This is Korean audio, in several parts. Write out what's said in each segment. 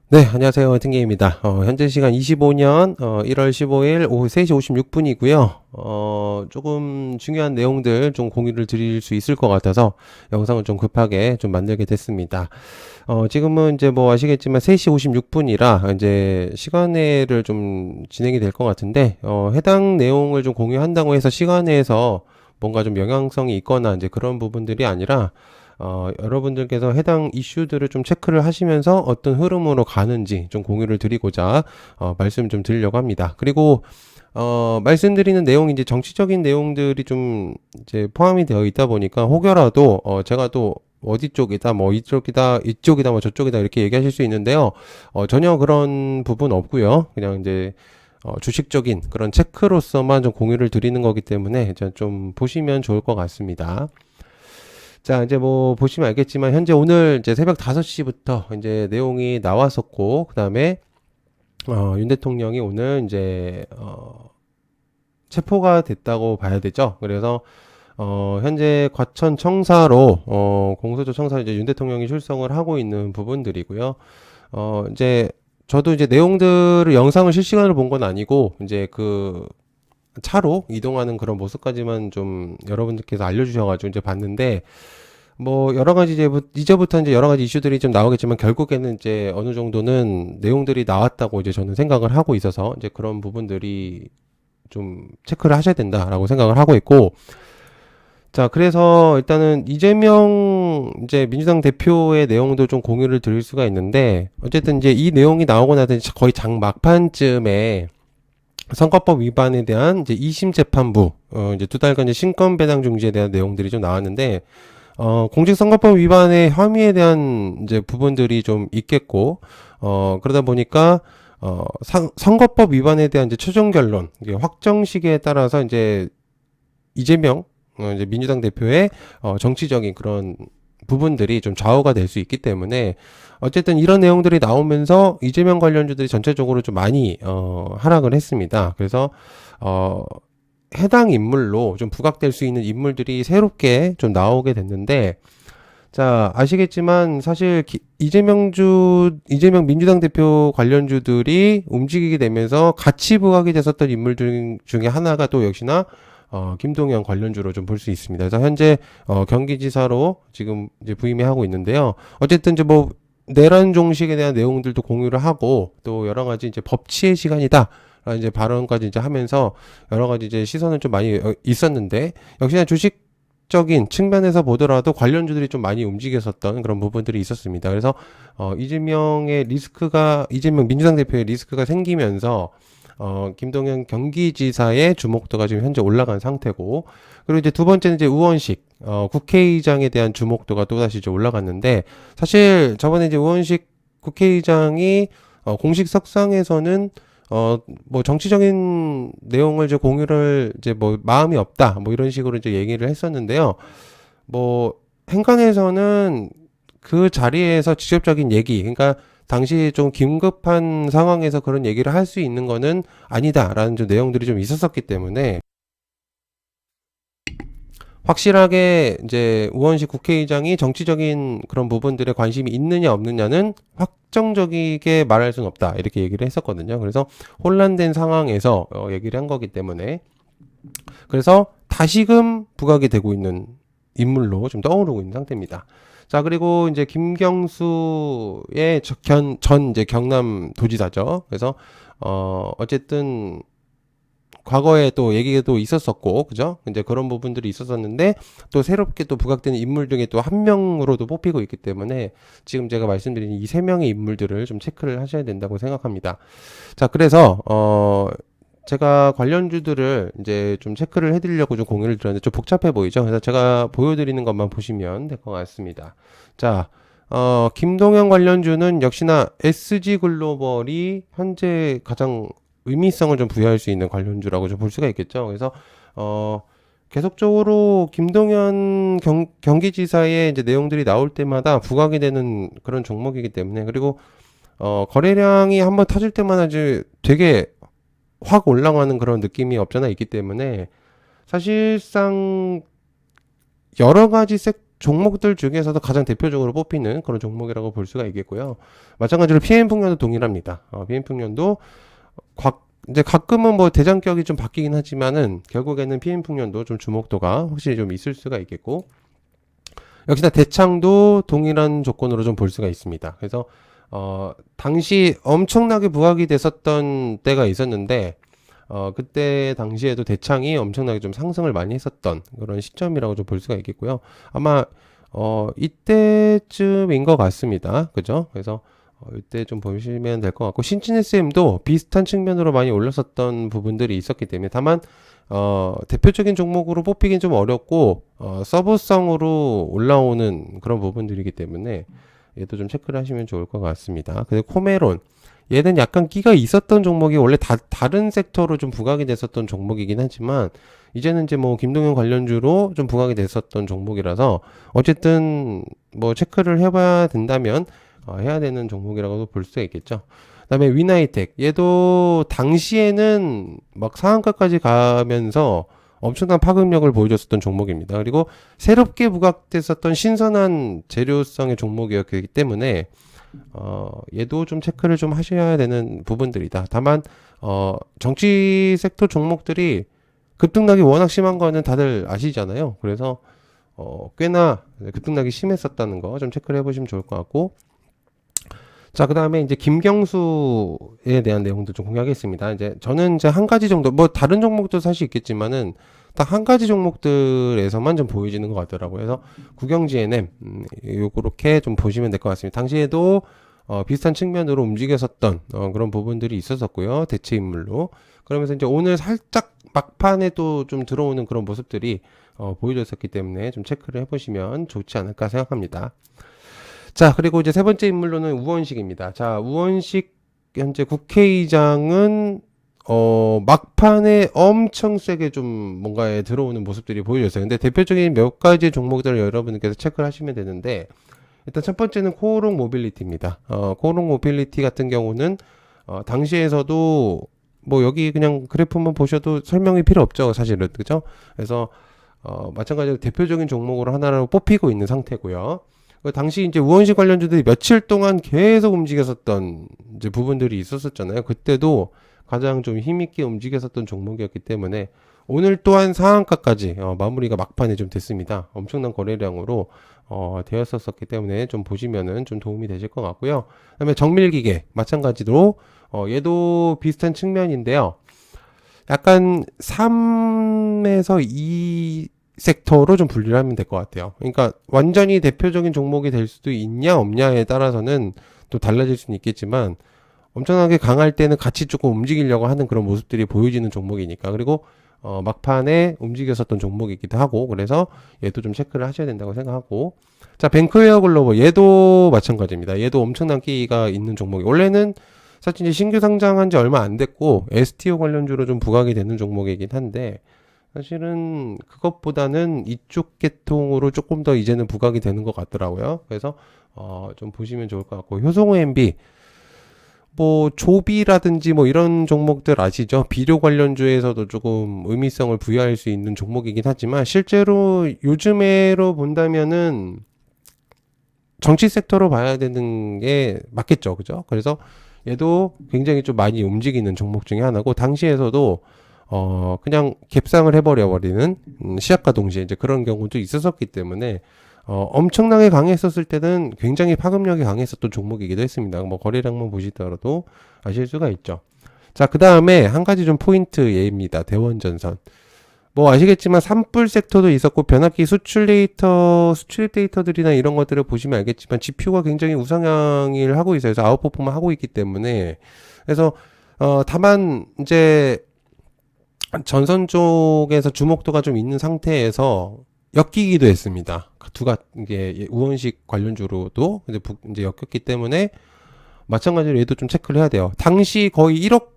네, 안녕하세요. 팅게입니다. 현재 시간 25년 1월 15일 오후 3시 56분이고요. 조금 중요한 내용들 좀 공유를 드릴 수 있을 것 같아서 영상을 좀 급하게 좀 만들게 됐습니다. 지금은 이제 뭐 아시겠지만 3시 56분이라 이제 시간회를 좀 진행이 될 것 같은데, 해당 내용을 좀 공유한다고 해서 시간회에서 뭔가 좀 영향성이 있거나 이제 그런 부분들이 아니라 여러분들께서 해당 이슈들을 좀 체크를 하시면서 어떤 흐름으로 가는지 좀 공유를 드리고자 말씀 좀 드리려고 합니다. 그리고 말씀드리는 내용이 이제 정치적인 내용들이 좀 이제 포함이 되어 있다 보니까 혹여라도 제가 또 어디 쪽이다, 뭐 이쪽이다, 뭐 저쪽이다 이렇게 얘기하실 수 있는데요. 전혀 그런 부분 없고요. 그냥 이제 주식적인 그런 체크로서만 좀 공유를 드리는 거기 때문에 이제 좀 보시면 좋을 것 같습니다. 자, 이제 뭐 보시면 알겠지만 현재 오늘 이제 새벽 5시부터 이제 내용이 나왔었고 그다음에 윤 대통령이 오늘 이제 체포가 됐다고 봐야 되죠. 그래서 현재 과천 청사로 공소조 청사 이제 윤 대통령이 출석을 하고 있는 부분들이고요. 이제 저도 이제 내용들을 영상을 실시간으로 본 건 아니고 이제 그 차로 이동하는 그런 모습까지만 좀 여러분들께서 알려주셔가지고 이제 봤는데 뭐 여러 가지 이제부터 이제 여러 가지 이슈들이 좀 나오겠지만 결국에는 이제 어느 정도는 내용들이 나왔다고 이제 저는 생각을 하고 있어서 이제 그런 부분들이 좀 체크를 하셔야 된다라고 생각을 하고 있고 자 그래서 일단은 이재명 이제 민주당 대표의 내용도 좀 공유를 드릴 수가 있는데 어쨌든 이제 이 내용이 나오고 나서 거의 장 막판쯤에 선거법 위반에 대한 이제 2심 재판부 이제 2달간 이제 신권 배당 중지에 대한 내용들이 좀 나왔는데 공직선거법 위반의 혐의에 대한 이제 부분들이 좀 있겠고, 그러다 보니까, 선거법 위반에 대한 이제 최종 결론, 이게 확정 시기에 따라서 이제 이재명, 이제 민주당 대표의, 정치적인 그런 부분들이 좀 좌우가 될 수 있기 때문에, 어쨌든 이런 내용들이 나오면서 이재명 관련주들이 전체적으로 좀 많이, 하락을 했습니다. 그래서, 어, 해당 인물로 좀 부각될 수 있는 인물들이 새롭게 좀 나오게 됐는데, 자, 아시겠지만 사실 이재명 민주당 대표 관련주들이 움직이게 되면서 같이 부각이 됐었던 인물들 중에 하나가 또 역시나 김동연 관련주로 좀 볼 수 있습니다. 그래서 현재 경기지사로 지금 이제 부임이 하고 있는데요. 어쨌든 이제 뭐 내란 종식에 대한 내용들도 공유를 하고 또 여러 가지 이제 법치의 시간이다. 이제 발언까지 이제 하면서 여러 가지 이제 시선은 좀 많이 있었는데 역시나 주식적인 측면에서 보더라도 관련주들이 좀 많이 움직였었던 그런 부분들이 있었습니다. 그래서 이재명 민주당 대표의 리스크가 생기면서 김동연 경기지사의 주목도가 지금 현재 올라간 상태고, 그리고 이제 두 번째는 이제 우원식, 국회의장에 대한 주목도가 또다시 이제 올라갔는데, 사실 저번에 이제 우원식 국회의장이, 공식 석상에서는, 뭐 정치적인 내용을 이제 공유를 이제 뭐 마음이 없다, 뭐 이런 식으로 이제 얘기를 했었는데요. 뭐, 행간에서는 그 자리에서 직접적인 얘기, 그러니까 당시 좀 긴급한 상황에서 그런 얘기를 할 수 있는 거는 아니다라는 좀 내용들이 좀 있었었기 때문에 확실하게 이제 우원식 국회의장이 정치적인 그런 부분들에 관심이 있느냐 없느냐는 확정적이게 말할 수는 없다 이렇게 얘기를 했었거든요. 그래서 혼란된 상황에서 얘기를 한 거기 때문에 그래서 다시금 부각이 되고 있는 인물로 좀 떠오르고 있는 상태입니다. 자, 그리고 이제 김경수의 전 이제 경남 도지사죠. 그래서 어쨌든 과거에 또 얘기도 있었었고, 그죠? 이제 그런 부분들이 있었었는데, 또 새롭게 또 부각되는 인물 중에 또 한 명으로도 뽑히고 있기 때문에, 지금 제가 말씀드린 이 세 명의 인물들을 좀 체크를 하셔야 된다고 생각합니다. 자, 그래서, 제가 관련주들을 이제 좀 체크를 해드리려고 좀 공유를 드렸는데 좀 복잡해 보이죠? 그래서 제가 보여드리는 것만 보시면 될 것 같습니다. 자, 김동연 관련주는 역시나 SG 글로벌이 현재 가장 의미성을 좀 부여할 수 있는 관련주라고 좀 볼 수가 있겠죠. 그래서, 계속적으로 김동연 경기지사의 이제 내용들이 나올 때마다 부각이 되는 그런 종목이기 때문에 그리고 거래량이 한번 터질 때마다 이제 되게 확 올라가는 그런 느낌이 없잖아 있기 때문에 사실상 여러 가지 종목들 중에서도 가장 대표적으로 뽑히는 그런 종목이라고 볼 수가 있겠고요. 마찬가지로 PM풍년도 동일합니다. PM풍년도 이제 가끔은 뭐 대장격이 좀 바뀌긴 하지만은 결국에는 PM풍년도 좀 주목도가 확실히 좀 있을 수가 있겠고, 역시나 대창도 동일한 조건으로 좀 볼 수가 있습니다. 그래서 당시 엄청나게 부각이 됐었던 때가 있었는데, 그때 당시에도 대창이 엄청나게 좀 상승을 많이 했었던 그런 시점이라고 좀 볼 수가 있겠고요. 아마 이때쯤인 것 같습니다. 그죠? 그래서 이때 좀 보시면 될 것 같고, 신진 SM도 비슷한 측면으로 많이 올렸었던 부분들이 있었기 때문에, 다만 대표적인 종목으로 뽑히긴 좀 어렵고, 서브성으로 올라오는 그런 부분들이기 때문에 얘도 좀 체크를 하시면 좋을 것 같습니다. 그리고 코메론, 얘는 약간 끼가 있었던 종목이 원래 다른 섹터로 좀 부각이 됐었던 종목이긴 하지만, 이제는 이제 뭐 김동현 관련주로 좀 부각이 됐었던 종목이라서 어쨌든 뭐 체크를 해봐야 된다면 해야 되는 종목이라고도 볼 수가 있겠죠. 그다음에 위나이텍, 얘도 당시에는 막 상한가까지 가면서 엄청난 파급력을 보여줬었던 종목입니다. 그리고 새롭게 부각됐었던 신선한 재료성의 종목이었기 때문에 얘도 좀 체크를 좀 하셔야 되는 부분들이다. 다만 정치 섹터 종목들이 급등락이 워낙 심한 거는 다들 아시잖아요. 그래서 꽤나 급등락이 심했었다는 거 좀 체크를 해보시면 좋을 것 같고, 자, 그 다음에 이제 김경수에 대한 내용도 좀 공유하겠습니다. 이제 저는 이제 한 가지 정도, 뭐 다른 종목도 사실 있겠지만은 딱 한 가지 종목들에서만 좀 보여지는 것 같더라고요. 그래서 구경GNM, 요렇게 좀 보시면 될 것 같습니다. 당시에도 비슷한 측면으로 움직였었던 그런 부분들이 있었었고요. 대체 인물로. 그러면서 이제 오늘 살짝 막판에 또 좀 들어오는 그런 모습들이 보여줬었기 때문에 좀 체크를 해보시면 좋지 않을까 생각합니다. 자, 그리고 이제 세 번째 인물로는 우원식입니다. 자, 우원식 현재 국회의장은 막판에 엄청 세게 좀 뭔가에 들어오는 모습들이 보여졌어요. 근데 대표적인 몇 가지 종목들을 여러분께서 체크를 하시면 되는데, 일단 첫 번째는 코오롱 모빌리티입니다. 코오롱 모빌리티 같은 경우는 당시에서도 뭐 여기 그냥 그래프만 보셔도 설명이 필요 없죠, 사실은. 그죠? 그래서 마찬가지로 대표적인 종목으로 하나로 뽑히고 있는 상태고요. 당시 이제 우원식 관련주들이 며칠 동안 계속 움직였었던 이제 부분들이 있었었잖아요. 그때도 가장 좀 힘있게 움직였었던 종목이었기 때문에 오늘 또한 상한가까지 마무리가 막판에 좀 됐습니다. 엄청난 거래량으로 되었었기 때문에 좀 보시면은 좀 도움이 되실 것 같고요. 그다음에 정밀기계 마찬가지로 얘도 비슷한 측면인데요. 약간 3에서 2 섹터로 좀 분리를 하면 될 것 같아요. 그러니까 완전히 대표적인 종목이 될 수도 있냐 없냐에 따라서는 또 달라질 수는 있겠지만, 엄청나게 강할 때는 같이 조금 움직이려고 하는 그런 모습들이 보여지는 종목이니까. 그리고 막판에 움직였었던 종목이기도 하고, 그래서 얘도 좀 체크를 하셔야 된다고 생각하고, 자, 뱅크웨어 글로벌, 얘도 마찬가지입니다. 얘도 엄청난 끼가 있는 종목이, 원래는 사실 이제 신규 상장한 지 얼마 안 됐고 STO 관련주로 좀 부각이 되는 종목이긴 한데, 사실은 그것보다는 이쪽 계통으로 조금 더 이제는 부각이 되는 것 같더라고요. 그래서 좀 보시면 좋을 것 같고, 효성호 MB, 뭐 조비라든지 뭐 이런 종목들 아시죠? 비료 관련주에서도 조금 의미성을 부여할 수 있는 종목이긴 하지만, 실제로 요즘에로 본다면은 정치 섹터로 봐야 되는 게 맞겠죠, 그죠? 그래서 얘도 굉장히 좀 많이 움직이는 종목 중에 하나고, 당시에서도 그냥 갭상을 해버려버리는, 시작과 동시에 이제 그런 경우도 있었기 때문에, 엄청나게 강했었을 때는 굉장히 파급력이 강했었던 종목이기도 했습니다. 뭐 거래량만 보시더라도 아실 수가 있죠. 자, 그 다음에 한 가지 좀 포인트 예입니다. 대원전선. 뭐 아시겠지만 산불 섹터도 있었고, 변압기 수출 수출입 데이터들이나 이런 것들을 보시면 알겠지만 지표가 굉장히 우상향을 하고 있어요. 그래서 아웃퍼폼을 하고 있기 때문에, 그래서 다만 이제 전선 쪽에서 주목도가 좀 있는 상태에서 엮이기도 했습니다. 이게 우원식 관련주로도 이제 엮였기 때문에 마찬가지로 얘도 좀 체크를 해야 돼요. 당시 거의 1억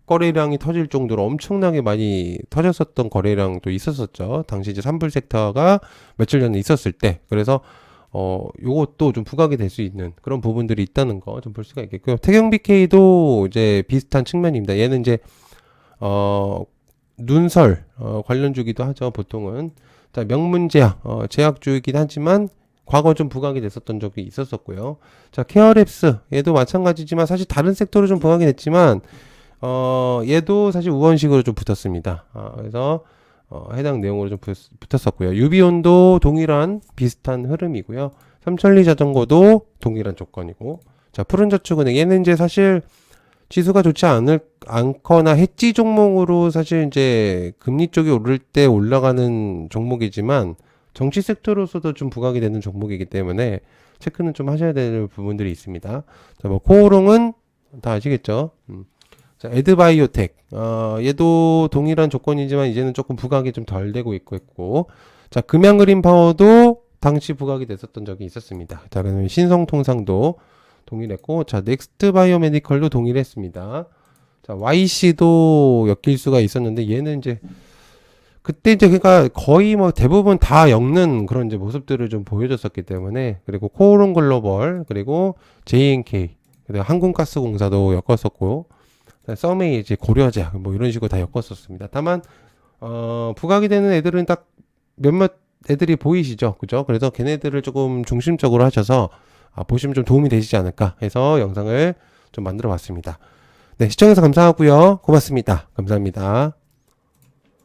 거래량이 터질 정도로 엄청나게 많이 터졌었던 거래량도 있었었죠. 당시 이제 산불 섹터가 며칠 전에 있었을 때. 그래서 요것도 좀 부각이 될 수 있는 그런 부분들이 있다는 거 좀 볼 수가 있겠고요. 태경 BK도 이제 비슷한 측면입니다. 얘는 이제 눈설 관련주기도 하죠, 보통은. 자, 명문제약, 제약주이긴 하지만 과거 좀 부각이 됐었던 적이 있었었고요. 자, 케어랩스, 얘도 마찬가지지만 사실 다른 섹터로 좀 부각이 됐지만, 얘도 사실 우원식으로 좀 붙었습니다. 그래서, 해당 내용으로 좀 붙었었고요. 유비온도 동일한 비슷한 흐름이고요. 삼천리 자전거도 동일한 조건이고, 자, 푸른저축은행, 얘는 이제 사실 지수가 좋지 않거나 해지 종목으로 사실 이제 금리 쪽이 오를 때 올라가는 종목이지만 정치 섹터로서도 좀 부각이 되는 종목이기 때문에 체크는 좀 하셔야 될 부분들이 있습니다. 자, 뭐 코오롱은 다 아시겠죠? 자, 에드바이오텍, 얘도 동일한 조건이지만 이제는 조금 부각이 좀 덜 되고 있고, 자, 금양그린파워도 당시 부각이 됐었던 적이 있었습니다. 자, 그러면 신성통상도 동일했고, 자, 넥스트 바이오메디컬도 동일했습니다. 자, YC도 엮일 수가 있었는데, 얘는 이제, 그때 이제 그러니까 거의 뭐 대부분 다 엮는 그런 이제 모습들을 좀 보여줬었기 때문에, 그리고 코오롱 글로벌, 그리고 JNK, 그리고 한국가스공사도 엮었었고, 썸에이 이제 고려제약, 뭐 이런 식으로 다 엮었었습니다. 다만, 부각이 되는 애들은 딱 몇몇 애들이 보이시죠? 그죠? 그래서 걔네들을 조금 중심적으로 하셔서, 보시면 좀 도움이 되시지 않을까 해서 영상을 좀 만들어 봤습니다. 네, 시청해서 감사하고요. 고맙습니다. 감사합니다.